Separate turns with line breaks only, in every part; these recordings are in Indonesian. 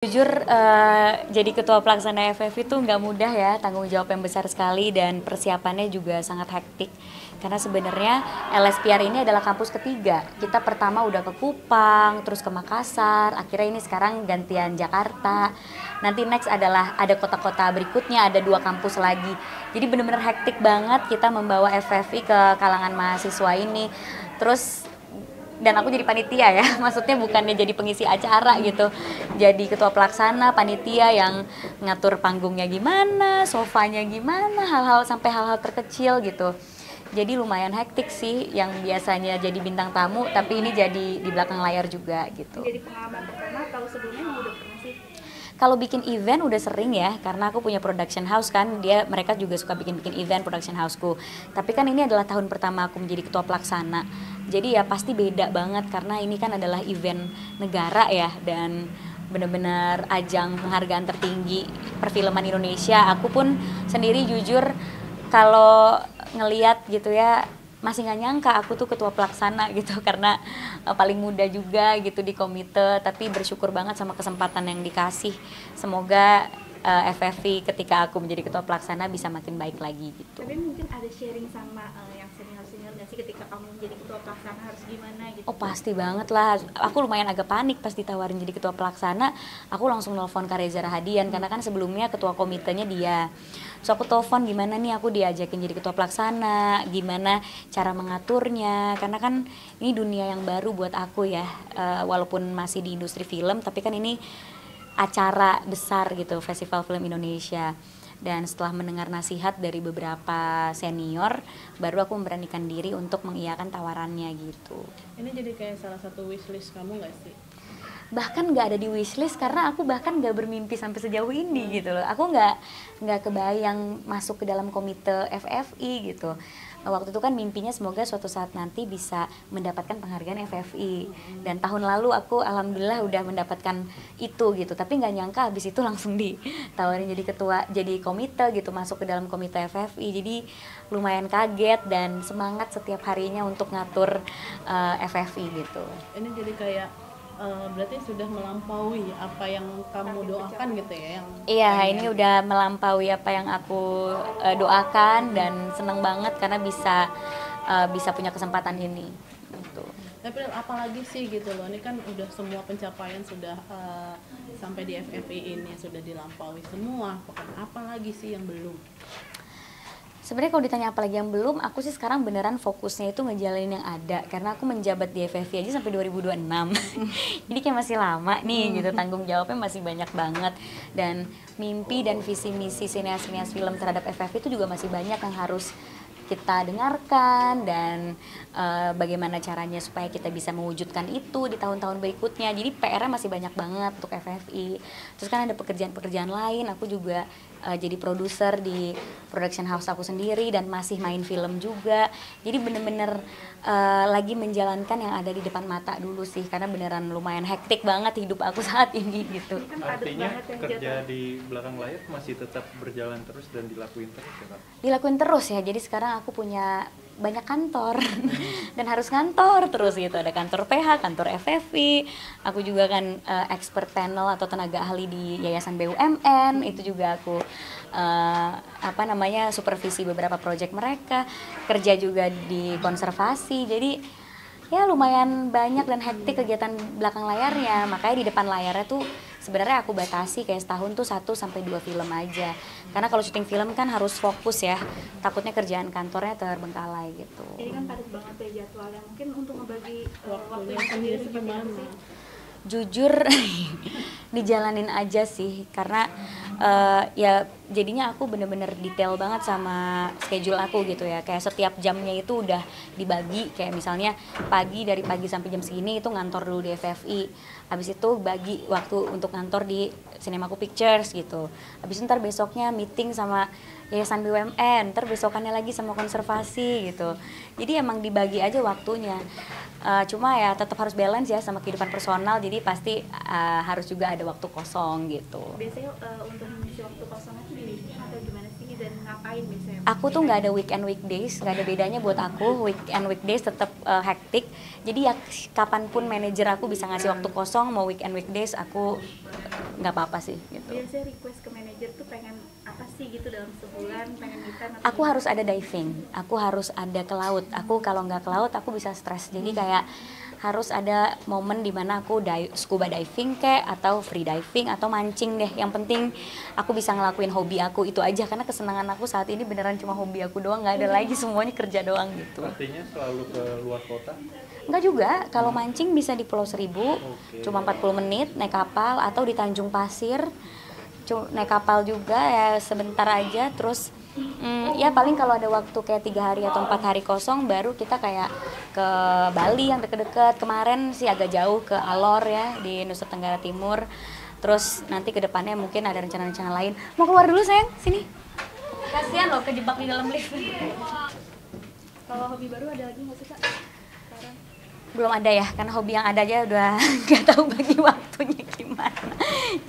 Jujur, jadi ketua pelaksana FFI itu nggak mudah ya, tanggung jawab yang besar sekali dan persiapannya juga sangat hektik. Karena sebenarnya LSPR ini adalah kampus ketiga. Kita pertama udah ke Kupang, terus ke Makassar, akhirnya ini sekarang gantian Jakarta. Nanti next adalah ada kota-kota berikutnya, ada 2 kampus lagi. Jadi bener-bener hektik banget kita membawa FFI ke kalangan mahasiswa ini. Terus dan aku jadi panitia ya, maksudnya bukannya jadi pengisi acara gitu, jadi ketua pelaksana, panitia yang ngatur panggungnya gimana, sofanya gimana, hal-hal sampai hal-hal terkecil gitu. Jadi lumayan hektik sih, yang biasanya jadi bintang tamu, tapi ini jadi di belakang layar juga gitu.
Jadi pengalaman pertama atau sebelumnya udah pernah sih?
Kalau bikin event udah sering ya, karena aku punya production house kan, mereka juga suka bikin event production houseku. Tapi kan ini adalah tahun pertama aku menjadi ketua pelaksana, jadi ya pasti beda banget karena ini kan adalah event negara ya, dan benar-benar ajang penghargaan tertinggi perfilman Indonesia. Aku pun sendiri jujur kalau ngeliat gitu ya, masih nggak nyangka aku tuh ketua pelaksana gitu karena paling muda juga gitu di komite, tapi bersyukur banget sama kesempatan yang dikasih. Semoga FFI ketika aku menjadi ketua pelaksana bisa makin baik lagi gitu.
Tapi mungkin ada sharing sama yang senior-senior nggak sih ketika kamu menjadi ketua pelaksana harus gimana gitu?
Oh pasti banget lah, aku lumayan agak panik pas ditawarin jadi ketua pelaksana. Aku langsung nelfon Kak Reza Rahadian karena kan sebelumnya ketua komitenya dia. So aku telepon gimana nih aku diajakin jadi ketua pelaksana, gimana cara mengaturnya, karena kan ini dunia yang baru buat aku ya, walaupun masih di industri film tapi kan ini acara besar gitu, Festival Film Indonesia. Dan setelah mendengar nasihat dari beberapa senior, baru aku memberanikan diri untuk mengiyakan tawarannya gitu.
Ini jadi kayak salah satu wishlist kamu nggak sih?
Bahkan nggak ada di wishlist karena aku bahkan nggak bermimpi sampai sejauh ini gitu loh. Aku nggak kebayang masuk ke dalam komite FFI gitu. Waktu itu kan mimpinya semoga suatu saat nanti bisa mendapatkan penghargaan FFI, dan tahun lalu aku alhamdulillah udah mendapatkan itu gitu, tapi nggak nyangka habis itu langsung ditawarin jadi ketua, jadi komite gitu, masuk ke dalam komite FFI. Jadi lumayan kaget dan semangat setiap harinya untuk ngatur FFI gitu.
Ini jadi kayak berarti sudah melampaui apa yang kamu doakan gitu ya? Yang
Iya, ini udah melampaui apa yang aku doakan dan seneng banget karena bisa punya kesempatan ini. Gitu.
Tapi apalagi sih gitu loh, ini kan udah semua pencapaian sudah sampai di FFI ini sudah dilampaui semua. Apa lagi sih yang belum?
Sebenarnya kalau ditanya apa lagi yang belum, aku sih sekarang beneran fokusnya itu ngejalanin yang ada. Karena aku menjabat di FFI aja sampai 2026. Jadi kayak masih lama nih gitu, tanggung jawabnya masih banyak banget. Dan mimpi dan visi misi sineas-sineas film terhadap FFI itu juga masih banyak yang harus kita dengarkan, dan bagaimana caranya supaya kita bisa mewujudkan itu di tahun-tahun berikutnya. Jadi PR-nya masih banyak banget untuk FFI. Terus kan ada pekerjaan-pekerjaan lain, aku juga jadi produser di production house aku sendiri dan masih main film juga. Jadi bener-bener lagi menjalankan yang ada di depan mata dulu sih, karena beneran lumayan hektik banget hidup aku saat ini gitu.
Artinya kerja di belakang layar masih tetap berjalan terus dan dilakuin terus ya Kak?
Dilakuin terus ya, jadi sekarang aku punya banyak kantor dan harus ngantor terus gitu. Ada kantor PH, kantor FFI, aku juga kan expert panel atau tenaga ahli di Yayasan BUMN, itu juga aku supervisi beberapa proyek mereka, kerja juga di konservasi. Jadi ya lumayan banyak dan hektik kegiatan belakang layarnya. Makanya di depan layarnya tuh sebenarnya aku batasi kayak setahun tuh 1-2 film aja. Karena kalau syuting film kan harus fokus ya. Takutnya kerjaan kantornya terbengkalai gitu.
Jadi kan padat banget ya jadwalnya. Mungkin untuk ngebagi waktu yang
sendiri
sendiri seperti apa sih?
Jujur dijalanin aja sih, karena ya jadinya aku bener-bener detail banget sama schedule aku gitu ya. Kayak setiap jamnya itu udah dibagi, kayak misalnya dari pagi sampai jam segini itu ngantor dulu di FFI, habis itu bagi waktu untuk ngantor di Cinemaku Pictures gitu, habis itu ntar besoknya meeting sama Yayasan BUMN, ntar besokannya lagi sama konservasi gitu. Jadi emang dibagi aja waktunya. Cuma ya tetap harus balance ya sama kehidupan personal, jadi pasti harus juga ada waktu kosong gitu.
Biasanya untuk mengisi waktu kosongnya tuh di atau gimana sih dan ngapain biasanya?
Aku tuh nggak ada weekend weekdays, nggak ada bedanya buat aku. Weekend weekdays tetap hektik. Jadi ya kapanpun manajer aku bisa ngasih waktu kosong, mau weekend weekdays aku nggak apa-apa sih gitu.
Biasanya request ke manajer tuh pengen apa sih gitu dalam sebulan, pengen weekend atau
Aku harus ada diving, aku harus ada ke laut. Aku kalau nggak ke laut aku bisa stres. Jadi kayak harus ada momen dimana aku scuba diving kayak atau free diving atau mancing deh. Yang penting aku bisa ngelakuin hobi aku itu aja, karena kesenangan aku saat ini beneran cuma hobi aku doang, nggak ada lagi, semuanya kerja doang gitu.
Artinya selalu ke luar kota?
Enggak juga, kalau mancing bisa di Pulau Seribu,
Oke.
cuma 40 menit naik kapal, atau di Tanjung Pasir naik kapal juga ya sebentar aja. Terus ya paling kalau ada waktu kayak 3 hari atau 4 hari kosong baru kita kayak ke Bali yang deket-deket. Kemarin sih agak jauh ke Alor ya di Nusa Tenggara Timur. Terus nanti ke depannya mungkin ada rencana-rencana lain. Mau keluar dulu sayang, sini. Kasihan loh kejebak di dalam lift.
kalau hobi baru ada lagi nggak sih Kak? Sekarang
Belum ada ya, karena hobi yang ada aja udah nggak tahu bagi waktunya gimana.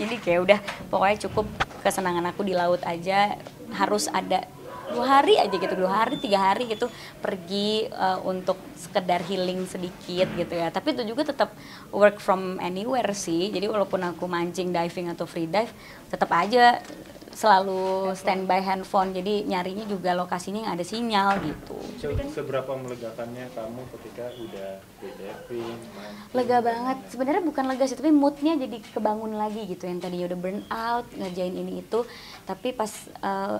Jadi kayak udah pokoknya cukup kesenangan aku di laut aja, harus ada 2 hari aja gitu, 2 hari 3 hari gitu pergi untuk sekedar healing sedikit gitu ya. Tapi itu juga tetap work from anywhere sih. Jadi walaupun aku mancing, diving atau free dive, tetap aja selalu standby handphone. Jadi nyarinya juga lokasinya yang ada sinyal gitu.
Seberapa melegakannya kamu ketika udah free diving, mancing?
Lega banget. Sebenarnya bukan lega sih, tapi moodnya jadi kebangun lagi gitu. Yang tadinya udah burn out ngerjain ini itu, tapi pas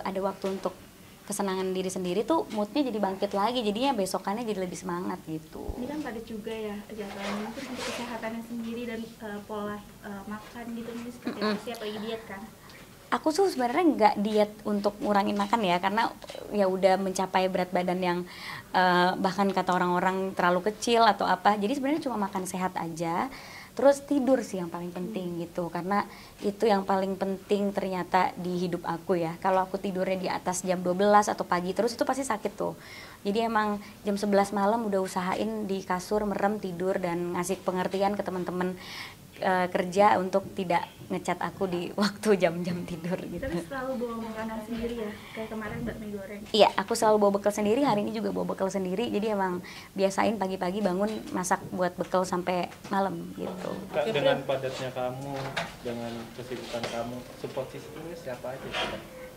ada waktu untuk kesenangan diri sendiri tuh moodnya jadi bangkit lagi. Jadinya besokannya jadi lebih semangat gitu.
ini kan padat juga ya jadwalnya, mungkin untuk kesehatannya sendiri dan pola makan gitu ini seperti apa sih, apalagi diet kan?
Aku tuh sebenarnya nggak diet untuk ngurangin makan ya, karena ya udah mencapai berat badan yang bahkan kata orang-orang terlalu kecil atau apa. Jadi sebenarnya cuma makan sehat aja. Terus tidur sih yang paling penting gitu, karena itu yang paling penting ternyata di hidup aku ya. Kalau aku tidurnya di atas jam 12 atau pagi terus itu pasti sakit tuh. Jadi emang jam 11 malam udah usahain di kasur merem tidur dan ngasih pengertian ke teman-teman kerja untuk tidak ngecat aku di waktu jam-jam tidur gitu.
Tapi selalu bawa makanan sendiri ya, kayak kemarin bakmi goreng.
Iya, aku selalu bawa bekal sendiri, hari ini juga bawa bekal sendiri. Jadi emang biasain pagi-pagi bangun masak buat bekal sampai malam gitu.
Kak, dengan padatnya kamu, dengan kesibukan kamu, support systemnya siapa aja?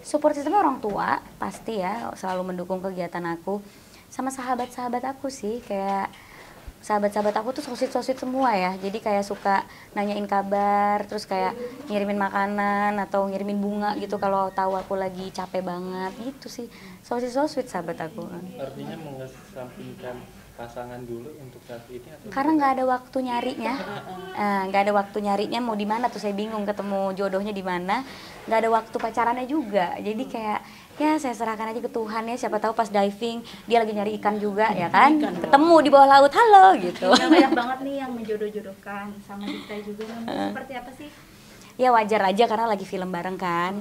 Support sistemnya orang tua pasti ya, selalu mendukung kegiatan aku. Sama sahabat-sahabat aku sih, kayak sahabat-sahabat aku tuh sosit-sosit semua ya. Jadi kayak suka nanyain kabar, terus kayak ngirimin makanan atau ngirimin bunga gitu kalau tahu aku lagi capek banget gitu sih. Sosit-sosit sahabat aku.
Artinya mengesampingkan pasangan dulu untuk saat ini atau
Karena nggak ada waktu nyarinya, nggak ada waktu nyarinya mau di mana tuh, saya bingung ketemu jodohnya di mana, nggak ada waktu pacarannya juga. Jadi kayak ya saya serahkan aja ke Tuhan ya, siapa tahu pas diving dia lagi nyari ikan juga ya kan, ketemu di bawah laut, halo gitu.
Yang banyak banget nih yang menjodoh-jodohkan sama kita juga. Seperti apa sih?
Ya wajar aja karena lagi film bareng kan.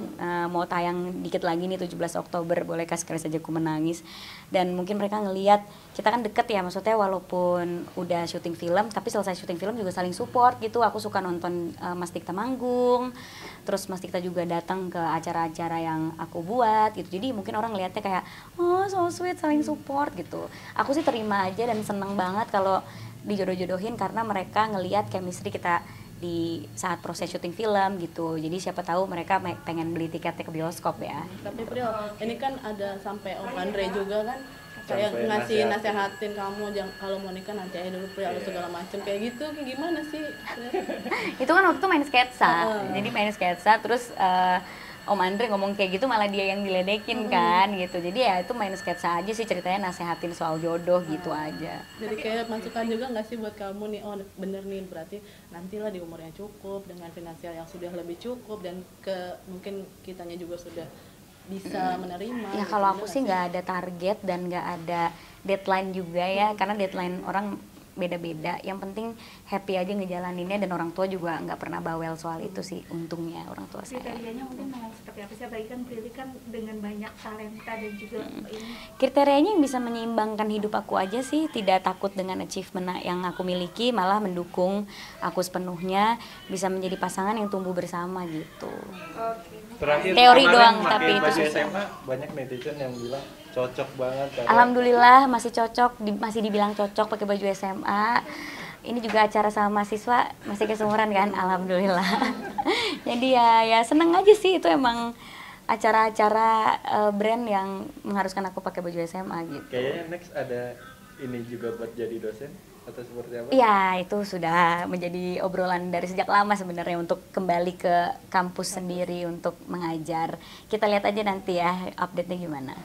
Mau tayang dikit lagi nih 17 Oktober, bolehkah sekali saja ku menangis. Dan mungkin mereka ngelihat kita kan deket ya, maksudnya walaupun udah syuting film tapi selesai syuting film juga saling support gitu. Aku suka nonton Mas Dikta manggung, terus Mas Dikta juga datang ke acara-acara yang aku buat gitu. Jadi mungkin orang ngelihatnya kayak oh so sweet, saling support gitu. Aku sih terima aja dan seneng banget kalau dijodoh-jodohin karena mereka ngelihat chemistry kita di saat proses syuting film gitu. Jadi siapa tahu mereka pengen beli tiketnya ke bioskop ya.
Tapi Pril, ini kan ada sampai Om Andre juga kan kayak
Sampai
ngasih
nasehatin.
nasehatin kamu jangan kalau mau nikah nanti aja dulu Pril segala macam kayak gitu. Kayak gimana sih? Pril?
Itu kan waktu itu main sketsa. Jadi main sketsa terus Om Andre ngomong kayak gitu malah dia yang diledekin kan gitu. Jadi ya itu main sketsa aja sih, ceritanya nasehatin soal jodoh gitu aja.
Jadi kayak masukan juga nggak sih buat kamu nih, oh bener nih berarti nantilah di umur yang cukup dengan finansial yang sudah lebih cukup dan mungkin kitanya juga sudah bisa menerima.
Ya
gitu.
kalau
Bener
aku
nggak
sih nggak ada target dan nggak ada deadline juga ya, karena deadline orang beda-beda. Yang penting happy aja ngejalaninnya dan orang tua juga nggak pernah bawel soal itu sih, untungnya orang tua saya.
Kriterianya mungkin mau seperti apa sih? Apalagi kan Prilly kan dengan banyak talenta dan juga ini.
Kriterianya yang bisa menyeimbangkan hidup aku aja sih, tidak takut dengan achievement yang aku miliki, malah mendukung aku sepenuhnya, bisa menjadi pasangan yang tumbuh bersama gitu.
Terakhir,
Teori
kemarin
doang,
pakai
tapi itu
baju
susah.
SMA banyak netizen yang bilang cocok banget.
Alhamdulillah masih cocok, masih dibilang cocok pakai baju SMA. ini juga acara sama mahasiswa masih kesemuran kan, alhamdulillah. Jadi ya seneng aja sih, itu emang acara-acara brand yang mengharuskan aku pakai baju SMA gitu.
Kayaknya next ada ini juga buat jadi dosen atau seperti apa?
Iya, itu sudah menjadi obrolan dari sejak lama sebenarnya untuk kembali ke kampus sendiri untuk mengajar. Kita lihat aja nanti ya update-nya gimana.